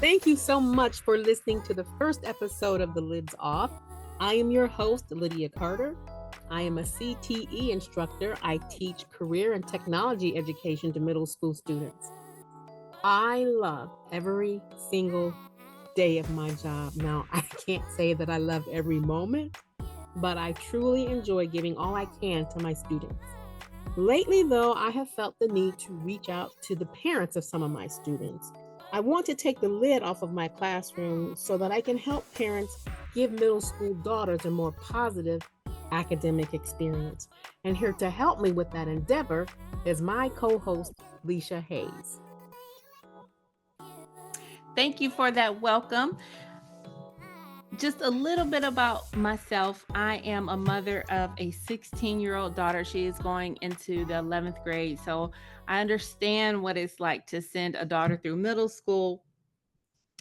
Thank you so much for listening to the first episode of The Lids Off. I am your host, Lydia Carter. I am a CTE instructor. I teach career and technology education to middle school students. I love every single day of my job. Now, I can't say that I love every moment, but I truly enjoy giving all I can to my students. Lately, though, I have felt the need to reach out to the parents of some of my students. I want to take the lid off of my classroom so that I can help parents give middle school daughters a more positive academic experience. And here to help me with that endeavor is my co host, Leisha Hayes. Thank you for that welcome. Just a little bit about myself. I am a mother of a 16-year-old daughter. She is going into the 11th grade. So I understand what it's like to send a daughter through middle school.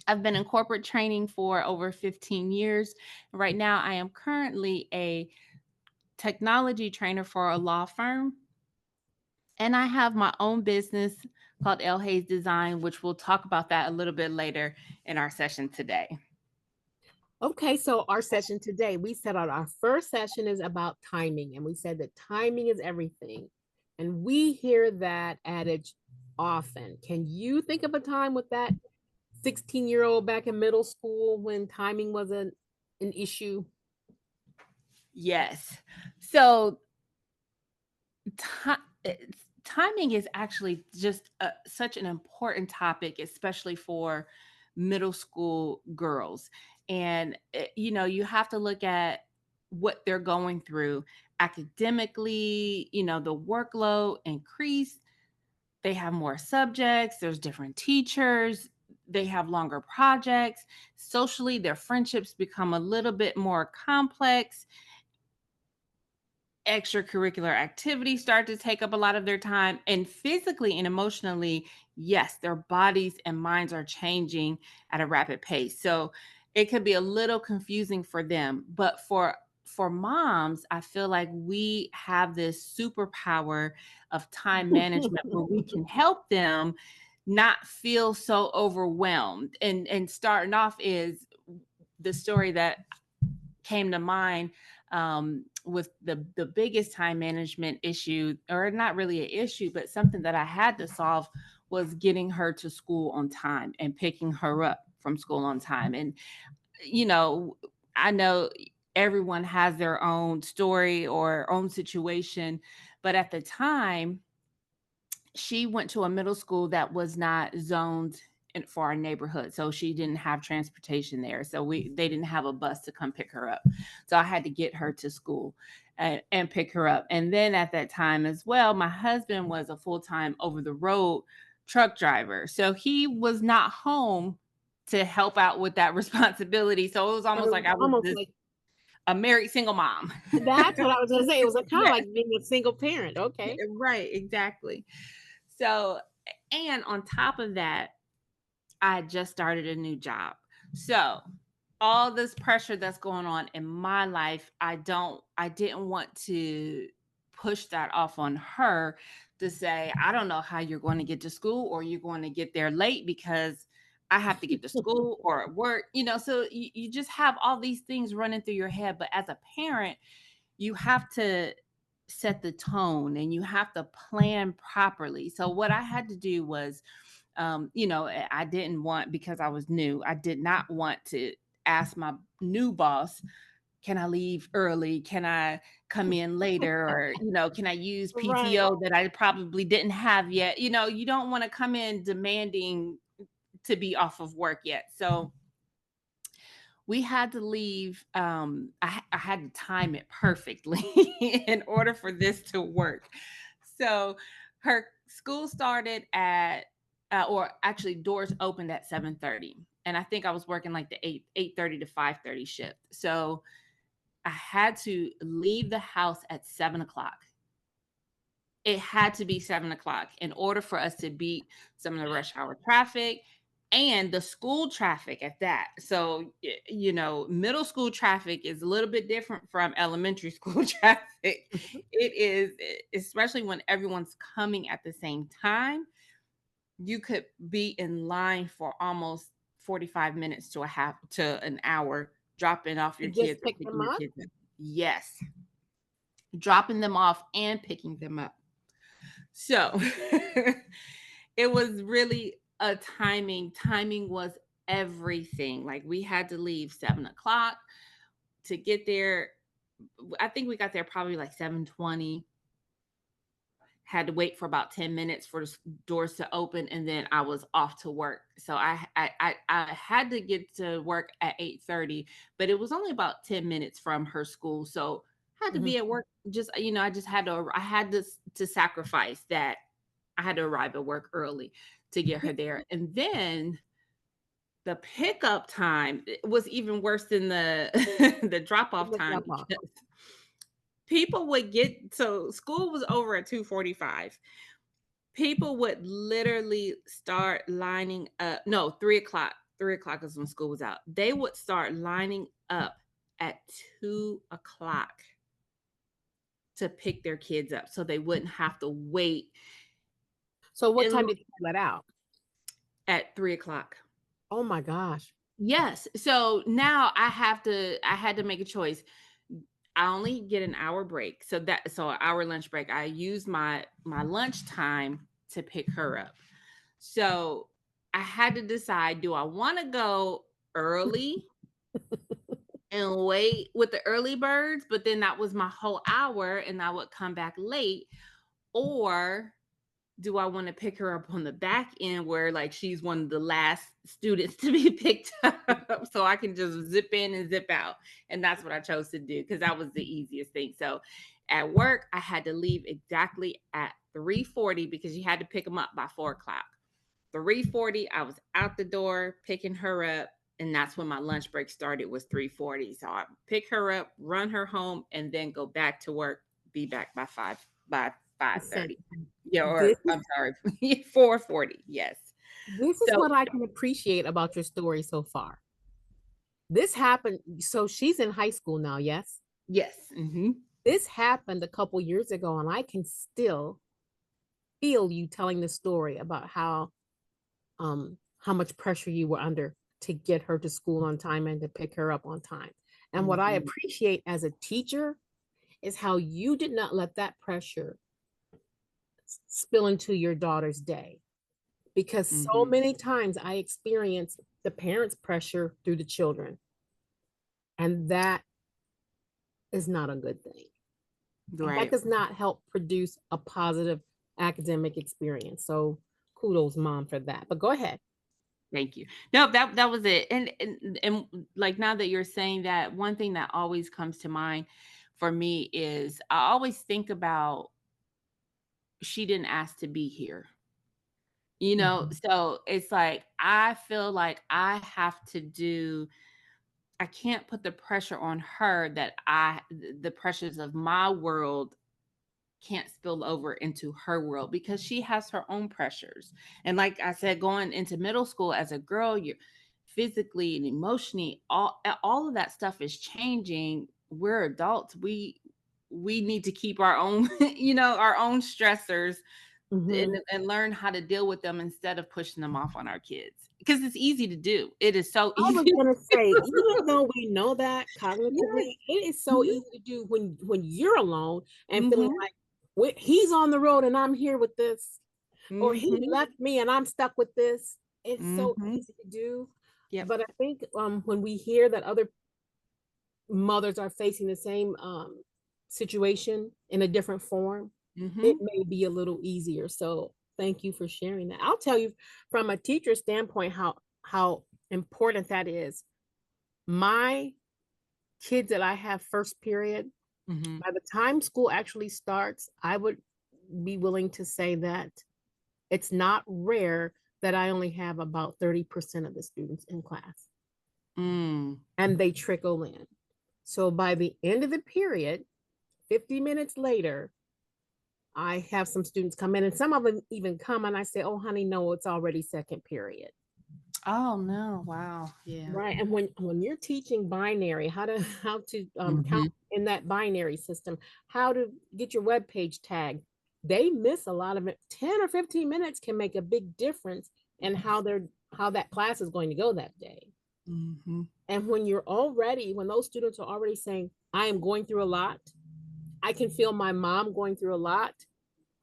I've been in corporate training for over 15 years. Right now, I am currently a technology trainer for a law firm. And I have my own business called L Hayes Design, which we'll talk about that a little bit later in our session today. Okay, so our session today, we said our first session is about timing, and we said that timing is everything. And we hear that adage often. Can you think of a time with that 16-year-old back in middle school when timing was an issue? Yes. So timing is actually just such an important topic, especially for middle school girls. And, you have to look at what they're going through academically, the workload increased. They have more subjects, there's different teachers, they have longer projects. Socially, their friendships become a little bit more complex. Extracurricular activities start to take up a lot of their time, and physically and emotionally, yes, their bodies and minds are changing at a rapid pace. So it could be a little confusing for them, but for moms, I feel like we have this superpower of time management where we can help them not feel so overwhelmed. And starting off is the story that came to mind, with the biggest time management issue, or not really an issue, but something that I had to solve, was getting her to school on time and picking her up from school on time. And you know, I know everyone has their own story or own situation, but at the time, she went to a middle school that was not zoned for our neighborhood, so she didn't have transportation there. So they didn't have a bus to come pick her up. So I had to get her to school and pick her up. And then at that time as well, my husband was a full-time over the road truck driver, so he was not home to help out with that responsibility. So it was almost like I was Almost this like a married single mom. that's what I was gonna say. It was kind of Yes. like being a single parent. Okay. Right, exactly. So, and on top of that, I just started a new job. So, all this pressure that's going on in my life, I didn't want to push that off on her, to say, I don't know how you're going to get to school, or you're going to get there late because I have to get to school or at work, so you just have all these things running through your head. But as a parent, you have to set the tone and you have to plan properly. So what I had to do was, I didn't want, because I was new, I did not want to ask my new boss, can I leave early? Can I come in later? Or, can I use Right. PTO that I probably didn't have yet? You don't want to come in demanding to be off of work yet. So we had to leave. I had to time it perfectly in order for this to work. So her school started at, or actually doors opened at 7:30, and I think I was working like the 8:30 to 5:30 shift. So I had to leave the house at 7 o'clock. It had to be 7 o'clock in order for us to beat some of the rush hour traffic and the school traffic at that. So, middle school traffic is a little bit different from elementary school traffic. It is, especially when everyone's coming at the same time, you could be in line for almost 45 minutes to a half to an hour dropping off To your just kids or pick picking them your up? kids up. Yes, dropping them off and picking them up. So it was really a timing. Timing was everything. Like we had to leave 7 o'clock to get there. I think we got there probably like 7:20. Had to wait for about 10 minutes for the doors to open, and then I was off to work. So I had to get to work at 8:30, but it was only about 10 minutes from her school. So I had to Mhm. be at work. Just, I just had to sacrifice that. I had to arrive at work early to get her there. And then the pickup time was even worse than the the drop off The time drop off. because people would get so school was over at 2:45. People would literally start lining up. No, 3 o'clock. 3 o'clock is when school was out. They would start lining up at 2 o'clock to pick their kids up so they wouldn't have to wait So what in time did you let out? at 3 o'clock. Oh my gosh. Yes. So now I had to make a choice. I only get an hour break. So an hour lunch break. I use my lunch time to pick her up. So I had to decide, do I want to go early and wait with the early birds, but then that was my whole hour and I would come back late, or do I want to pick her up on the back end where like she's one of the last students to be picked up so I can just zip in and zip out. And that's what I chose to do because that was the easiest thing. So at work, I had to leave exactly at 3:40 because you had to pick them up by 4 o'clock. 3:40, I was out the door picking her up. And that's when my lunch break started was 3:40. So I pick her up, run her home, and then go back to work, be back by The same. 5:30. Yeah, This or I'm sorry, 4:40. Yes. this is So what I can appreciate about your story so far. This happened, so she's in high school now, yes? yes. Hmm. This happened a couple years ago, and I can still feel you telling the story about how much pressure you were under to get her to school on time and to pick her up on time. And what I Hmm. appreciate as a teacher is how you did not let that pressure spill into your daughter's day. Because so Hmm. many times I experience the parents' pressure through the children, and that is not a good thing. That Right. does not help produce a positive academic experience. So kudos, mom, for that. But go ahead. Thank you. No, that was it. And like now that you're saying that, one thing that always comes to mind for me is I always think about she didn't ask to be here. Mhm. So it's like I feel like I can't put the pressure on her that the pressures of my world can't spill over into her world because she has her own pressures. And like I said, going into middle school as a girl, you're physically and emotionally, all of that stuff is changing. We're adults. We need to keep our own, our own stressors Mhm. and learn how to deal with them instead of pushing them off on our kids because it's easy to do. It is so I was easy. gonna say, even though we know that Yes. cognitively, it is so Mhm. easy to do when you're alone and feeling Mhm. like he's on the road and I'm here with this, or he Mhm. left me and I'm stuck with this. It's so Mhm. easy to do. Yep. But I think when we hear that other mothers are facing the same situation in a different form, it Mhm. may be a little easier. So thank you for sharing that. I'll tell you from a teacher standpoint how important that is. My kids that I have first period, Mhm. by the time school actually starts, I would be willing to say that it's not rare that I only have about 30% of the students in class Mm. and they trickle in. So by the end of the period, 50 minutes later, I have some students come in and some of them even come and I say, "Oh, honey, no, it's already second period." Oh, no. Wow. Yeah. Right. And when you're teaching binary, how to count Mhm. in that binary system, how to get your web page tagged, they miss a lot of it. 10 or 15 minutes can make a big difference in how they're how that class is going to go that day. Mhm. And when those students are already saying, I am going through a lot, I can feel my mom going through a lot,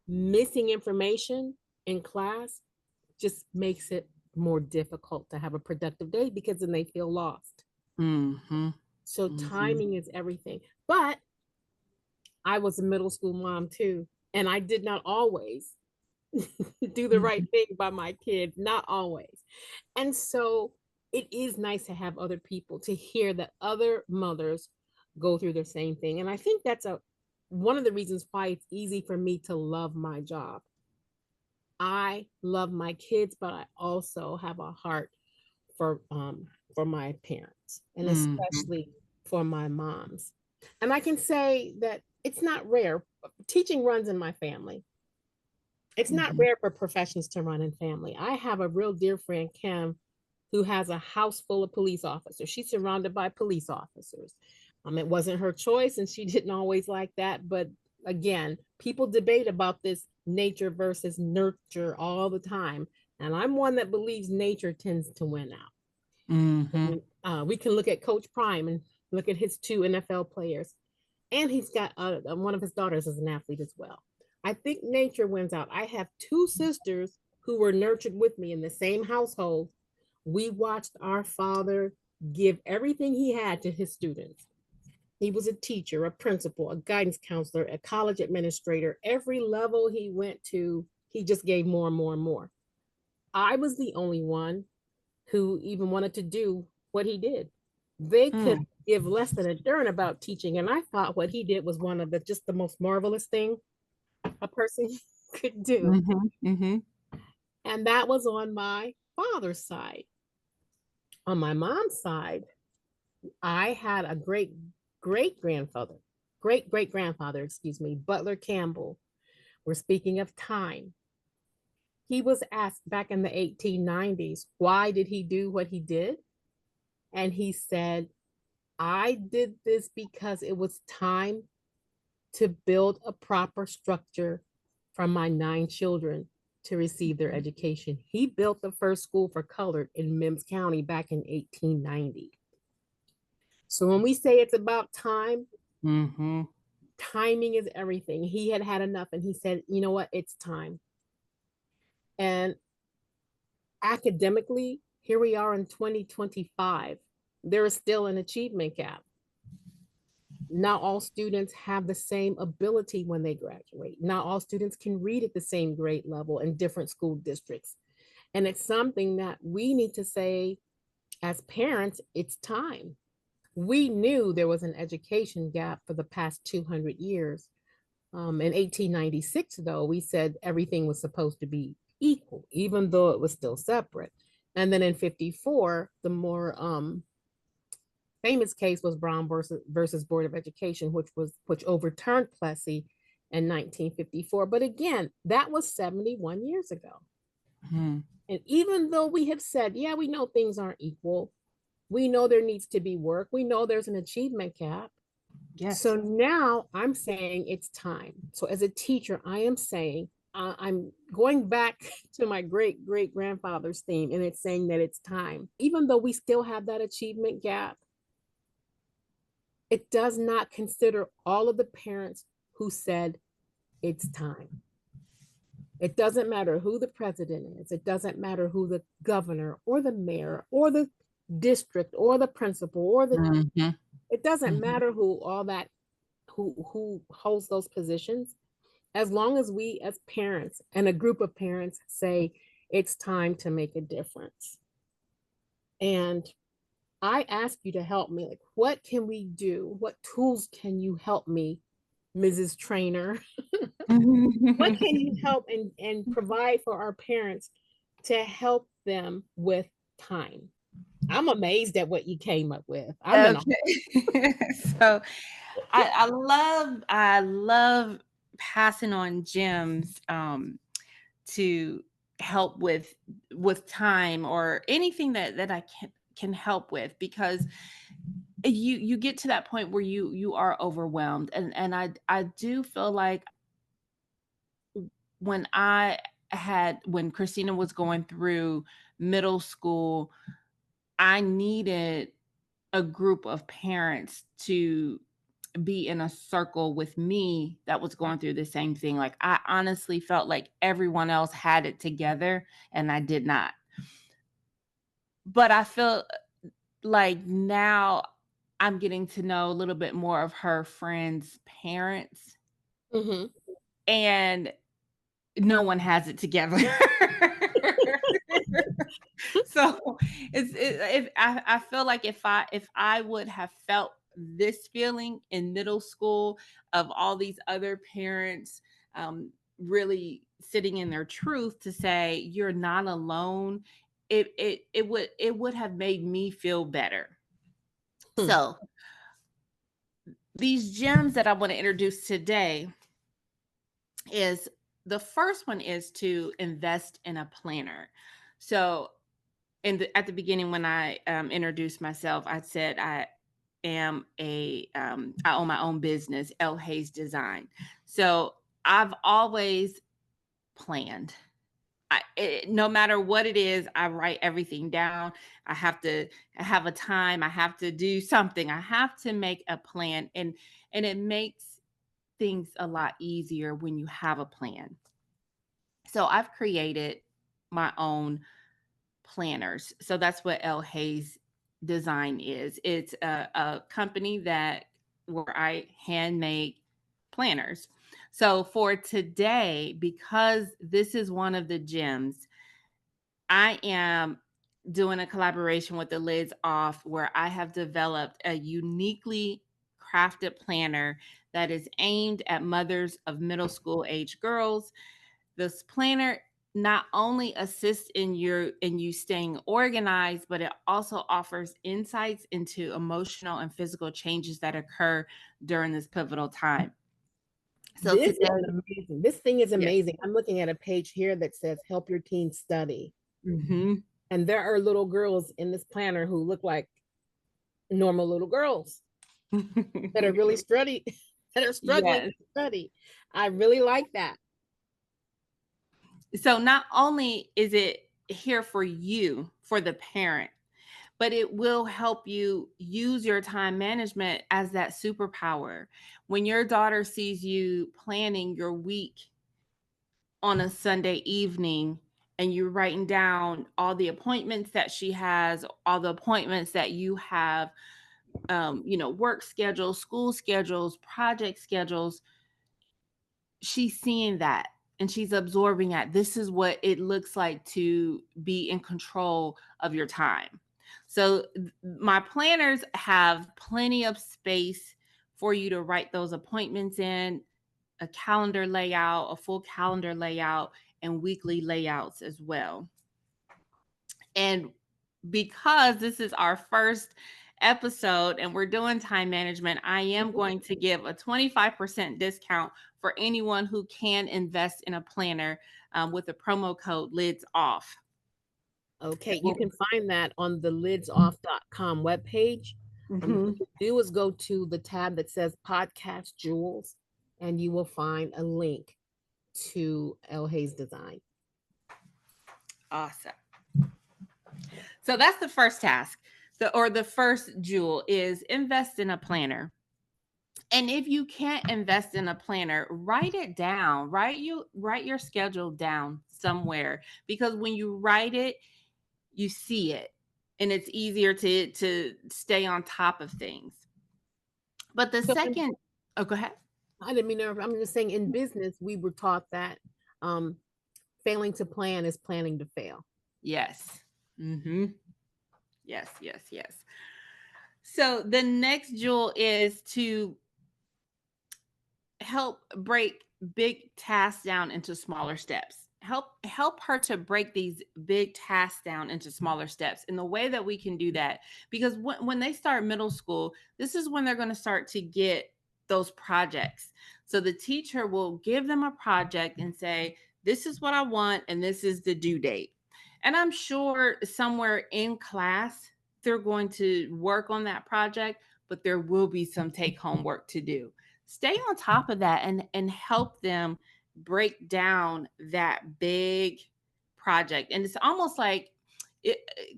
missing information in class just makes it more difficult to have a productive day because then they feel lost. Mhm. So Mhm. timing is everything. But I was a middle school mom too, and I did not always do the right Mhm. thing by my kids, not always. And so it is nice to have other people to hear that other mothers go through the same thing. And I think that's a one of the reasons why it's easy for me to love my job. I love my kids, but I also have a heart for my parents and Mhm. especially for my moms. And I can say that it's not rare. Teaching runs in my family. It's not Mhm. rare for professions to run in family. I have a real dear friend, Kim, who has a house full of police officers. She's surrounded by police officers. It wasn't her choice, and she didn't always like that. But again, people debate about this nature versus nurture all the time. And I'm one that believes nature tends to win out. Mhm. We can look at Coach Prime and look at his two NFL players, and he's got one of his daughters as an athlete as well. I think nature wins out. I have two sisters who were nurtured with me in the same household. We watched our father give everything he had to his students. He was a teacher, a principal, a guidance counselor, a college administrator. Every level he went to, he just gave more and more and more. I was the only one who even wanted to do what he did. They could Mm. give less than a darn about teaching, and I thought what he did was one of the just the most marvelous thing a person could do. Mhm. Mhm. And that was on my father's side. On my mom's side, I had a great grandfather, excuse me, Butler Campbell. We're speaking of time. He was asked back in the 1890s, why did he do what he did? And he said, I did this because it was time to build a proper structure for my 9 children to receive their education. He built the first school for colored in Mims County back in 1890. So when we say it's about time, Mhm. timing is everything. He had had enough and he said, you know what, it's time. And academically, here we are in 2025. There is still an achievement gap. Not all students have the same ability when they graduate. Not all students can read at the same grade level in different school districts. And it's something that we need to say as parents, it's time. We knew there was an education gap for the past 200 years. In 1896, though, we said everything was supposed to be equal, even though it was still separate. And then in 54, the more famous case was Brown versus Board of Education, which overturned Plessy in 1954. But again, that was 71 years ago. Mhm. And even though we have said, yeah, we know things aren't equal, we know there needs to be work, we know there's an achievement gap. So Yes. now I'm saying it's time. So as a teacher, I am saying, I'm going back to my great grandfather's theme, and it's saying that it's time. Even though we still have that achievement gap, it does not consider all of the parents who said it's time. It doesn't matter who the president is. It doesn't matter who the governor or the mayor or the district or the principal or the Mhm. it doesn't Mhm. matter who all that who holds those positions. As long as we as parents and a group of parents say it's time to make a difference. And I ask you to help me. Like, what can we do? What tools can you help me, Mrs. Trainer? What can you help and provide for our parents to help them with time? I'm amazed at what you came up with. I'm in Okay. So I love passing on gems to help with time or anything that I can help with because you get to that point where you are overwhelmed and I do feel like when I had when Christina was going through middle school, I needed a group of parents to be in a circle with me that was going through the same thing. Like, I honestly felt like everyone else had it together and I did not. But I feel like now I'm getting to know a little bit more of her friends' parents, Hmm. and no one has it together. So if I feel like if I would have felt this feeling in middle school of all these other parents really sitting in their truth to say you're not alone, it would have made me feel better. Hmm. So these gems that I want to introduce today is the first one is to invest in a planner. So at the beginning when I introduced myself, I said I own my own business, L Hayes Design. So I've always planned. No matter what it is, I write everything down. I have to have a time. I have to do something. I have to make a plan, and it makes things a lot easier when you have a plan. So I've created my own planners. So that's what L Hayes Design is. It's a company that where I hand make planners. So for today, because this is one of the gems, I am doing a collaboration with the Lids Off where I have developed a uniquely crafted planner that is aimed at mothers of middle school age girls. This planner not only assists in you staying organized, but it also offers insights into emotional and physical changes that occur during this pivotal time. So This today, is amazing. This thing is yes. amazing. I'm looking at a page here that says help your teen study. Hmm. And there are little girls in this planner who look like normal little girls that are really study that are struggling Yes. to study. I really like that. So not only is it here for you, for the parent, but it will help you use your time management as that superpower. When your daughter sees you planning your week on a Sunday evening and you're writing down all the appointments that she has, all the appointments that you have, work schedules, school schedules, project schedules, she's seeing that and she's absorbing that. This is what it looks like to be in control of your time. So my planners have plenty of space for you to write those appointments in, a calendar layout, a full calendar layout, and weekly layouts as well. And because this is our first episode and we're doing time management, I am going to give a 25% discount for anyone who can invest in a planner with the promo code LIDS OFF. Okay, you can find that on the lidsoff.com webpage. What Mhm. you do is go to the tab that says Podcast Jewels, and you will find a link to El Hayes Design. Awesome. So that's the first task. The first jewel is invest in a planner. And if you can't invest in a planner, write it down. Write your schedule down somewhere because when you write it, you see it and it's easier to stay on top of things. But the So second, oh, go ahead. I didn't mean to, I'm just saying in business, we were taught that um, failing to plan is planning to fail. Yes. Mm-hmm. Yes, yes, yes. So the next jewel is to help break big tasks down into smaller steps. Help her to break these big tasks down into smaller steps. And the way that we can do that, because when they start middle school, this is when they're going to start to get those projects. So the teacher will give them a project and say, this is what I want, and this is the due date. And I'm sure somewhere in class, they're going to work on that project, but there will be some take home work to do. Stay on top of that and help them break down that big project. And it's almost like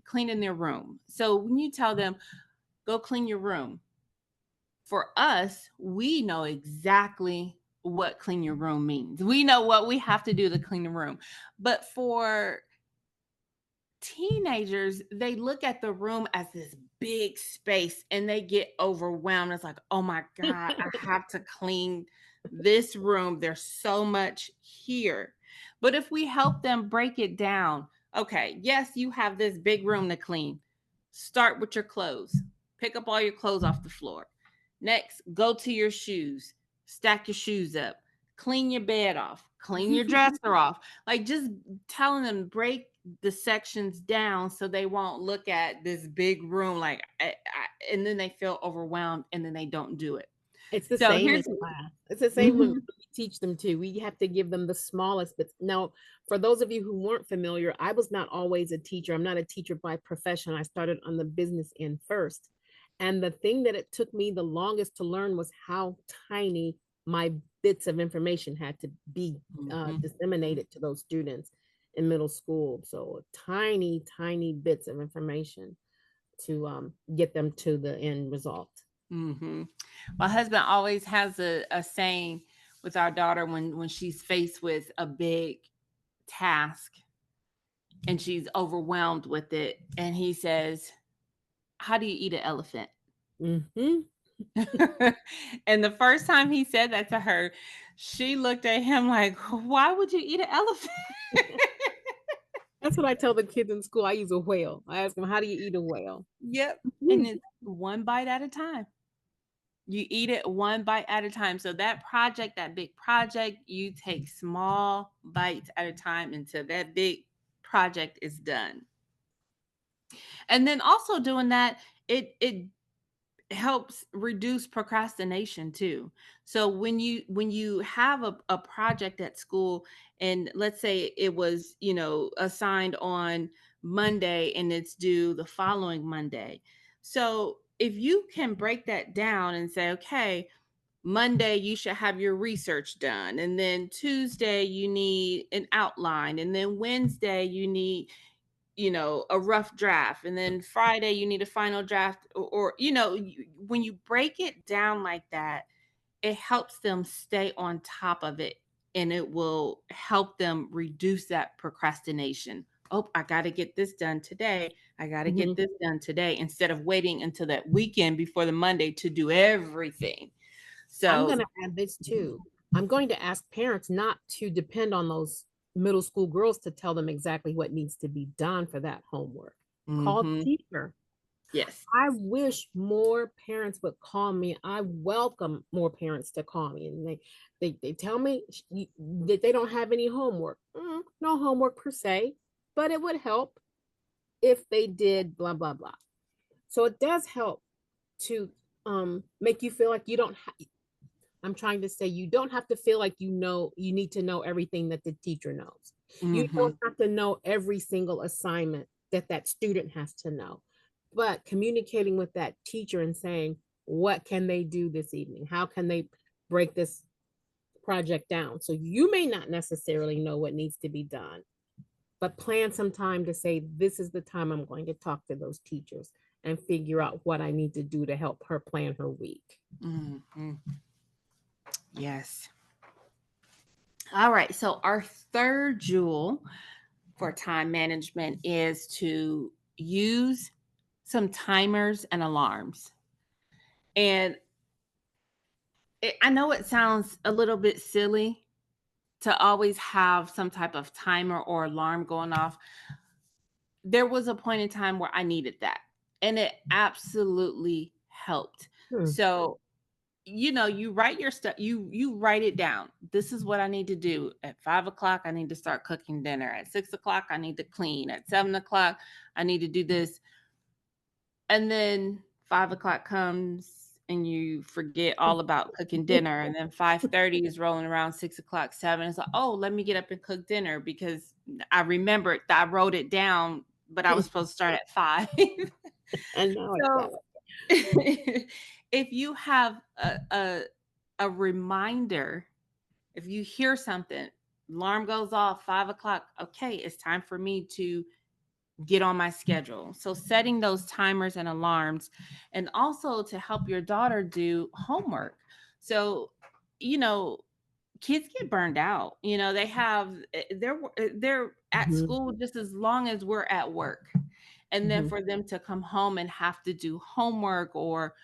cleaning their room. So when you tell them, go clean your room, for us, we know exactly what clean your room means. We know what we have to do to clean the room. But for teenagers, they look at the room as this big space and they get overwhelmed. It's like, oh my God, I have to clean this room. There's so much here. But if we help them break it down, okay, yes, you have this big room to clean. Start with your clothes, pick up all your clothes off the floor. Next, go to your shoes, stack your shoes up, clean your bed off, clean your dresser off. Like just telling them break the sections down so they won't look at this big room like and then they feel overwhelmed and then they don't do it. It's the So same in here's class. It's the same when Mhm. we teach them too. We have to give them the smallest bits. Now, for those of you who weren't familiar, I was not always a teacher. I'm not a teacher by profession. I started on the business end first. And the thing that it took me the longest to learn was how tiny my bits of information had to be Mhm. disseminated to those students in middle school. So tiny, tiny bits of information to get them to the end result. Mhm. My husband always has a saying with our daughter when she's faced with a big task and she's overwhelmed with it, and he says, how do you eat an elephant? Hmm. And the first time he said that to her, she looked at him like, why would you eat an elephant? That's what I tell the kids in school. I use a whale. I ask them, "How do you eat a whale?" Yep. And Mhm. it's one bite at a time. You eat it one bite at a time. So that project, that big project, you take small bites at a time until that big project is done. And then also doing that, it helps reduce procrastination too. So when you have a project at school and let's say it was, assigned on Monday and it's due the following Monday. So if you can break that down and say, okay, Monday you should have your research done, and then Tuesday you need an outline, and then Wednesday you need a rough draft, and then Friday you need a final draft, when you break it down like that, it helps them stay on top of it and it will help them reduce that procrastination. Oh, I got to get this done today. I got to get Mhm. this done today instead of waiting until that weekend before the Monday to do everything. I'm So, gonna add this too. I'm going to ask parents not to depend on those middle school girls to tell them exactly what needs to be done for that homework. Call the mhm, teacher. yes. I wish more parents would call me. I welcome more parents to call me, and they tell me that they don't have any homework. No homework per se, but it would help if they did blah blah blah. So it does help to make you feel like you don't I'm trying to say you don't have to feel like you need to know everything that the teacher knows. You don't Mhm, have to know every single assignment that that student has to know. But communicating with that teacher and saying, what can they do this evening? How can they break this project down? So you may not necessarily know what needs to be done, but plan some time to say, this is the time I'm going to talk to those teachers and figure out what I need to do to help her plan her week. mhm, yes. All right. So our third jewel for time management is to use some timers and alarms. And I know it sounds a little bit silly to always have some type of timer or alarm going off. There was a point in time where I needed that, and it absolutely helped. Hmm. So you write your stuff, you write it down. This is what I need to do. At 5 o'clock, I need to start cooking dinner. At 6 o'clock, I need to clean. At 7 o'clock, I need to do this. And then 5 o'clock comes and you forget all about cooking dinner. And then 5:30 is rolling around, 6 o'clock, 7. It's like, oh, let me get up and cook dinner because I remembered that I wrote it down, but I was supposed to start at 5. I know it's that So way. if you have a reminder If you hear something, alarm goes off 5 o'clock. Okay, it's time for me to get on my schedule. So setting those timers and alarms, and also to help your daughter do homework. So, you know, kids get burned out. They have they're at Mhm. school just as long as we're at work. And then Mhm. for them to come home and have to do homework or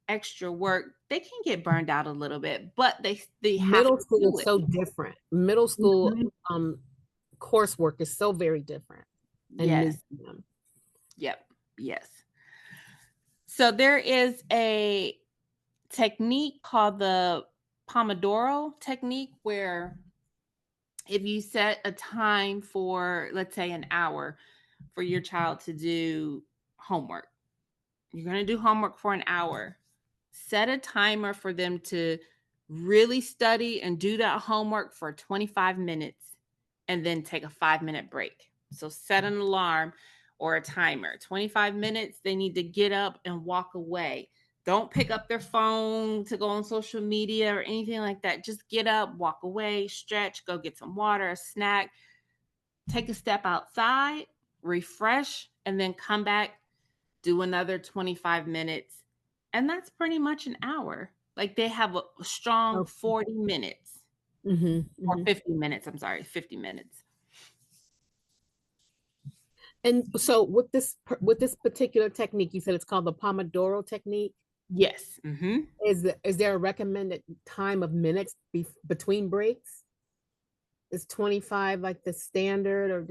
extra work, they can get burned out a little bit, but they have Middle to school do is it. so different. Middle school Mhm. coursework is so very different and new Yes. to them. Yep. Yes. So there is a technique called the Pomodoro technique, where if you set a time for, let's say, an hour for your child to do homework, you're going to do homework for an hour. Set a timer for them to really study and do that homework for 25 minutes, and then take a 5-minute break. So set an alarm or a timer. 25 minutes, they need to get up and walk away. Don't pick up their phone to go on social media or anything like that. Just get up, walk away, stretch, go get some water, a snack, take a step outside, refresh, and then come back, do another 25 minutes. And that's pretty much an hour. Like, they have a strong Okay. 40 minutes Mhm. or Mhm. 50 minutes. I'm sorry, 50 minutes. And so with this particular technique, you said it's called the Pomodoro technique. Yes. Hmm. Is there a recommended time of minutes between breaks? Is 25 like the standard, or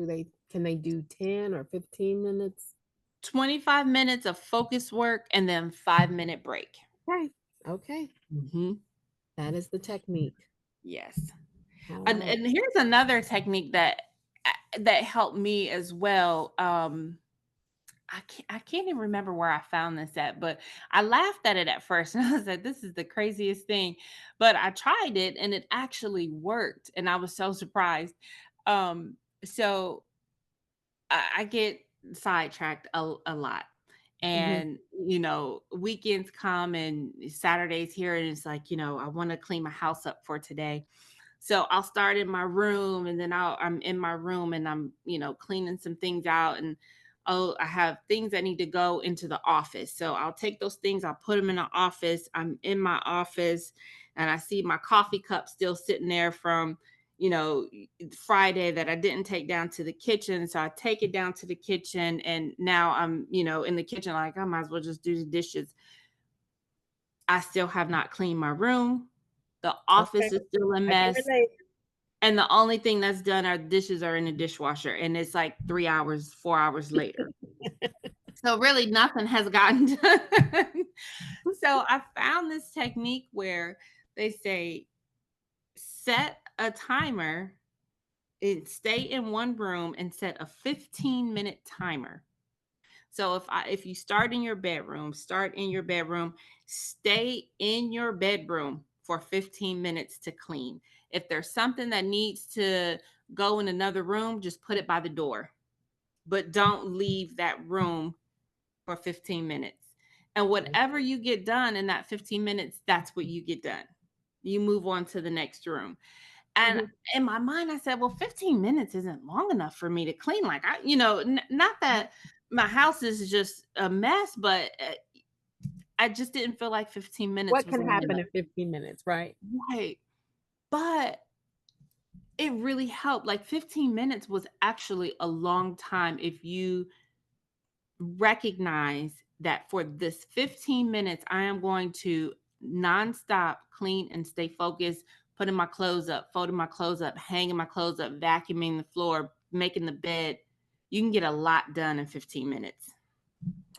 can they do 10 or 15 minutes? 25 minutes of focus work and then 5-minute break. Okay. Okay. Hmm. That is the technique. Yes. All And, right. and here's another technique that helped me as well. I can't even remember where I found this at, but I laughed at it at first and I was like, this is the craziest thing. But I tried it and it actually worked. And I was so surprised. So I get sidetracked a lot. Mhm. And, weekends come and Saturdays here, and it's like, I want to clean my house up for today. So I'll start in my room, and then I'm in my room and I'm, cleaning some things out. And oh, I have things that need to go into the office. So I'll take those things, I'll put them in the office. I'm in my office and I see my coffee cup still sitting there from, you know, Friday, that I didn't take down to the kitchen. So I take it down to the kitchen, and now I'm, in the kitchen, like, I might as well just do the dishes. I still have not cleaned my room. The Okay. office is still a I can mess. relate. And the only thing that's done are dishes are in the dishwasher, and it's like 3 hours, 4 hours later. So really nothing has gotten done. So I found this technique where they say, set a timer and stay in one room and set a 15-minute timer. So if you start in your bedroom, stay in your bedroom for 15 minutes to clean. If there's something that needs to go in another room, just put it by the door. But don't leave that room for 15 minutes. And whatever you get done in that 15 minutes, that's what you get done. You move on to the next room. And Mhm. in my mind, I said, well, 15 minutes isn't long enough for me to clean. Like, not that my house is just a mess, but I just didn't feel like 15 minutes What was can long happen enough. in 15 minutes, right? Right. But it really helped. Like, 15 minutes was actually a long time if you recognize that for this 15 minutes, I am going to nonstop clean and stay focused, putting my clothes up, folding my clothes up, hanging my clothes up, vacuuming the floor, making the bed. You can get a lot done in 15 minutes.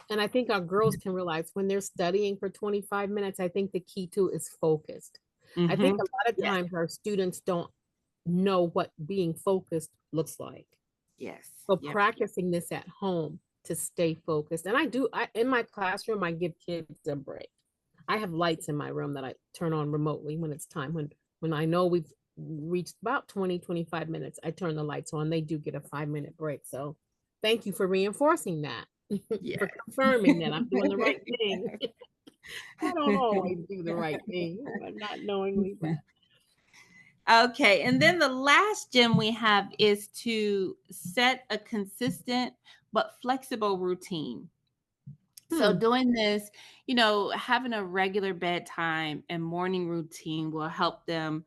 And I think our girls can realize when they're studying for 25 minutes, I think the key to is focused. I think Hmm. a lot of Yes. times our students don't know what being focused looks like. Yes. So Yep. practicing this at home to stay focused. And I in my classroom, I give kids a break. I have lights in my room that I turn on remotely when it's time. When I know we've reached about 20-25 minutes, I turn the lights on. They do get a 5-minute break. So thank you for reinforcing that, for Yes. confirming that I'm doing the right thing. I don't always do the right thing, but not knowingly, but Okay. And then the last gem we have is to set a consistent but flexible routine. So Hmm. doing this, having a regular bedtime and morning routine will help them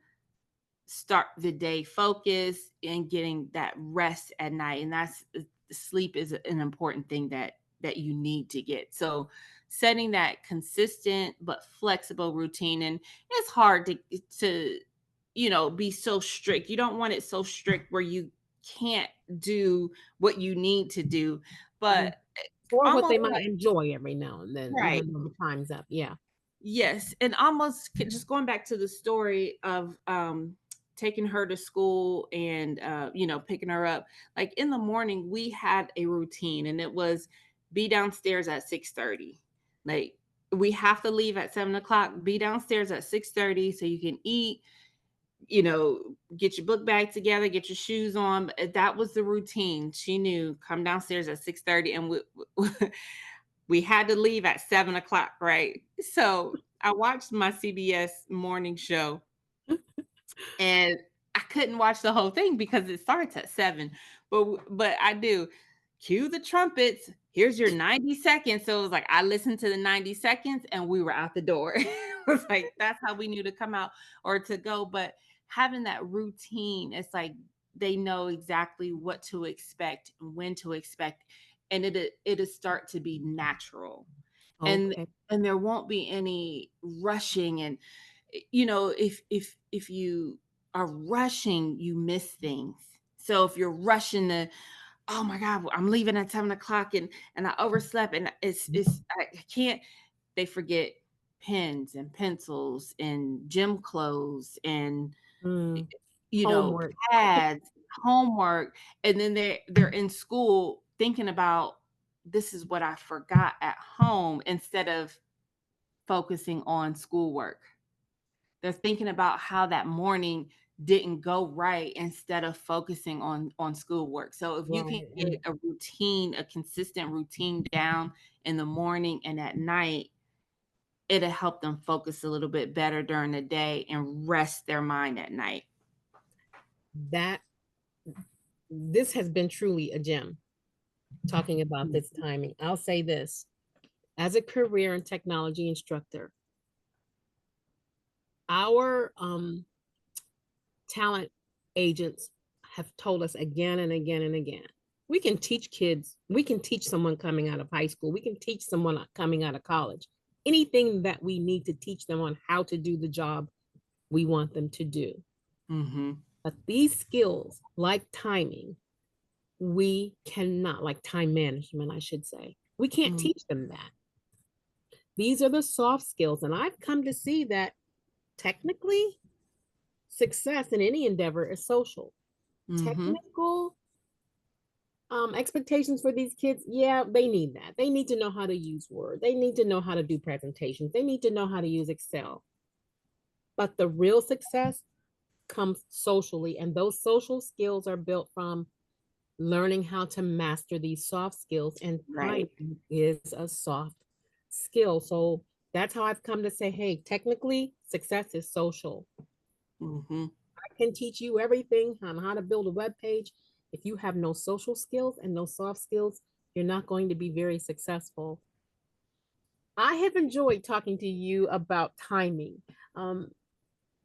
start the day focused and getting that rest at night. And that's sleep is an important thing that you need to get. So setting that consistent but flexible routine, and it's hard to be so strict. You don't want it so strict where you can't do what you need to do, Mm. but Or what almost they might like enjoy every now and then, right. even though the time's up. Yeah. Yes, and almost just going back to the story of taking her to school and picking her up. Like in the morning, we had a routine, and it was be downstairs at 6:30. Like we have to leave at 7 o'clock. Be downstairs at 6:30 so you can eat. Get your book bag together, get your shoes on. That was the routine. She knew come downstairs at 6:30, and we had to leave at 7 o'clock, right? So I watched my CBS morning show, and I couldn't watch the whole thing because it starts at 7. But I do. Cue the trumpets. Here's your 90 seconds. So it was like I listened to the 90 seconds and we were out the door. It was like that's how we knew to come out or to go. But having that routine, it's like they know exactly what to expect, when to expect, and it'll start to be natural. And Okay. and there won't be any rushing, and if you are rushing, you miss things. So if you're rushing to, oh my God, I'm leaving at 7 o'clock, and I overslept, and I can't. They forget pens and pencils and gym clothes and Mm. you know Homework. pads, homework, and then they're in school thinking about this is what I forgot at home instead of focusing on schoolwork. They're thinking about how that morning didn't go right instead of focusing on schoolwork. So if you can Right. get a routine, a consistent routine down in the morning and at night, it'll help them focus a little bit better during the day and rest their mind at night. That this has been truly a gem talking about this timing. I'll say this as a career and technology instructor, our talent agents have told us again and again and again. We can teach kids, we can teach someone coming out of high school, we can teach someone coming out of college, anything that we need to teach them on how to do the job we want them to do. Mm-hmm. But these skills, like timing, we cannot, like time management, I should say, we can't Mm-hmm. teach them that. These are the soft skills. And I've come to see that technically, success in any endeavor is social. Mm-hmm. Technical expectations for these kids, yeah, they need that. They need to know how to use Word. They need to know how to do presentations. They need to know how to use Excel. But the real success comes socially, and those social skills are built from learning how to master these soft skills, and Right. timing is a soft skill. So that's how I've come to say, hey, technically, success is social. Mm-hmm. I can teach you everything on how to build a web page. If you have no social skills and no soft skills, you're not going to be very successful. I have enjoyed talking to you about timing,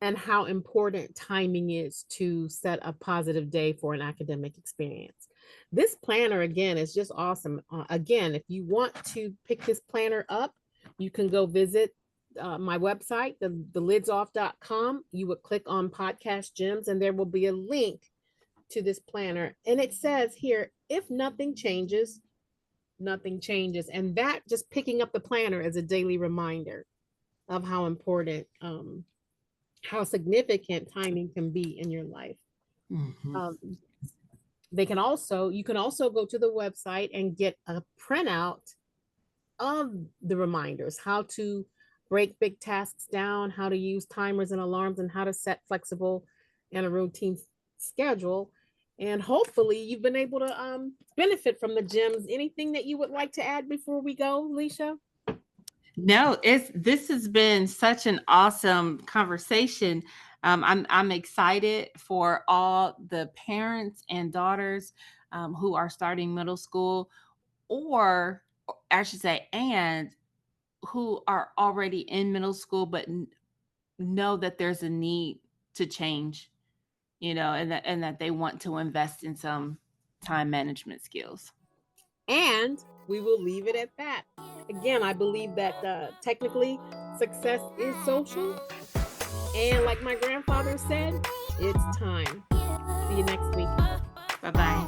and how important timing is to set a positive day for an academic experience. This planner, again, is just awesome. Again, if you want to pick this planner up, you can go visit my website, thelidsoff.com. You would click on podcast gems, and there will be a link to this planner. And it says here, if nothing changes, nothing changes. And that, just picking up the planner, is a daily reminder of how important, how significant timing can be in your life. Mm-hmm. Um, you can also go to the website and get a printout of the reminders, how to break big tasks down, how to use timers and alarms, and how to set flexible and a routine schedule. And hopefully you've been able to benefit from the gems. Anything that you would like to add before we go, Leisha? No, this has been such an awesome conversation. I'm excited for all the parents and daughters who are starting middle school, or I should say, and who are already in middle school, but know that there's a need to change, and that they want to invest in some time management skills. And we will leave it at that. Again, I believe that technically success is social. And like my grandfather said, it's time. See you next week. Bye bye.